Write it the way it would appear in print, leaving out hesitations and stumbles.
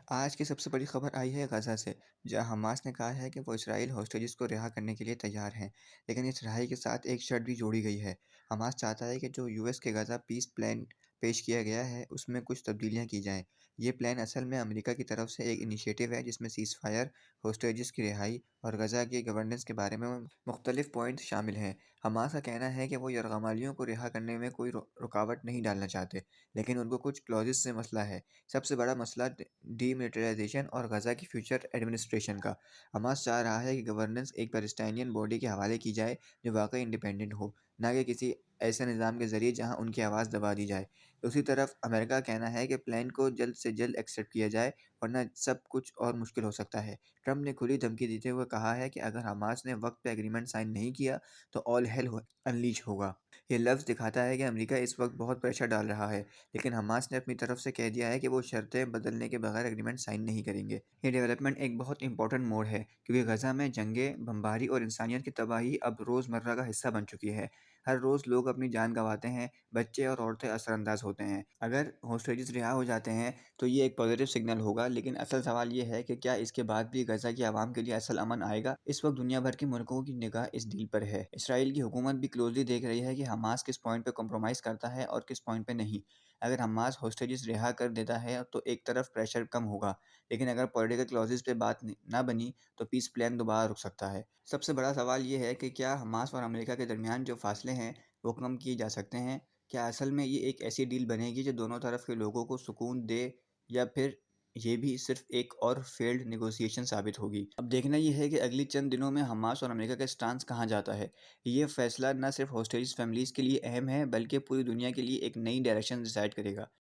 آج کی سب سے بڑی خبر آئی ہے غزہ سے، جہاں حماس نے کہا ہے کہ وہ اسرائیل ہوسٹیجز کو رہا کرنے کے لیے تیار ہیں، لیکن اس رہائی کے ساتھ ایک شرط بھی جوڑی گئی ہے۔ حماس چاہتا ہے کہ جو US کے غزہ پیس پلان پیش کیا گیا ہے، اس میں کچھ تبدیلیاں کی جائیں۔ یہ پلان اصل میں امریکہ کی طرف سے ایک انیشیٹو ہے جس میں سیز فائر، ہوسٹیجز کی رہائی اور غزہ کی گورننس کے بارے میں مختلف پوائنٹس شامل ہیں۔ حماس کا کہنا ہے کہ وہ یرغمالیوں کو رہا کرنے میں کوئی رکاوٹ نہیں ڈالنا چاہتے، لیکن ان کو کچھ کلوزز سے مسئلہ ہے۔ سب سے بڑا مسئلہ ڈی ملٹرائزیشن اور غزہ کی فیوچر ایڈمنسٹریشن کا۔ حماس چاہ رہا ہے کہ گورننس ایک پیلسٹینین باڈی کے حوالے کی جائے جو واقعی انڈیپینڈنٹ ہو، نہ کہ کسی ایسے نظام کے ذریعے جہاں ان کی آواز دبا دی جائے۔ دوسری طرف امریکہ کا کہنا ہے کہ پلان کو جلد سے جلد ایکسیپٹ کیا جائے، ورنہ سب کچھ اور مشکل ہو سکتا ہے۔ ٹرمپ نے کھلی دھمکی دیتے ہوئے کہا ہے کہ اگر حماس نے وقت پہ ایگریمنٹ سائن نہیں کیا تو آل ہیل انلیش ہوگا۔ یہ لفظ دکھاتا ہے کہ امریکہ اس وقت بہت پریشر ڈال رہا ہے، لیکن حماس نے اپنی طرف سے کہہ دیا ہے کہ وہ شرطیں بدلنے کے بغیر ایگریمنٹ سائن نہیں کریں گے۔ یہ ڈیولپمنٹ ایک بہت امپورٹنٹ موڑ ہے، کیونکہ غزہ میں جنگیں، بمباری اور انسانیت کی تباہی اب روزمرہ کا حصہ بن چکی ہے۔ ہر روز لوگ اپنی جان گنواتے ہیں، بچے اور عورتیں اثر انداز ہوتے ہیں۔ اگر ہوسٹیجز رہا ہو جاتے ہیں تو یہ ایک پازیٹیو سگنل ہوگا، لیکن اصل سوال یہ ہے کہ کیا اس کے بعد بھی غزہ کی عوام کے لیے اصل امن آئے گا؟ اس وقت دنیا بھر کے ملکوں کی نگاہ اس ڈیل پر ہے۔ اسرائیل کی حکومت بھی کلوزلی دیکھ رہی ہے کہ حماس کس پوائنٹ پہ کمپرومائز کرتا ہے اور کس پوائنٹ پہ نہیں۔ اگر حماس ہوسٹیجز رہا کر دیتا ہے تو ایک طرف پریشر کم ہوگا، لیکن اگر پولیٹیکل کلوزز پہ بات نہ بنی تو پیس پلان دوبارہ رک سکتا ہے۔ سب سے بڑا سوال یہ ہے کہ کیا حماس اور امریکہ کے درمیان جو فاصلے ہیں وہ کم کیے جا سکتے ہیں؟ کیا اصل میں یہ ایک ایسی ڈیل بنے گی جو دونوں طرف کے لوگوں کو سکون دے، یا پھر یہ بھی صرف ایک اور فیلڈ نیگوسیشن ثابت ہوگی؟ اب دیکھنا یہ ہے کہ اگلی چند دنوں میں حماس اور امریکہ کا اسٹانس کہاں جاتا ہے۔ یہ فیصلہ نہ صرف ہوسٹیج فیملیز کے لیے اہم ہے، بلکہ پوری دنیا کے لیے ایک نئی ڈائریکشن ڈیسائیڈ کرے گا۔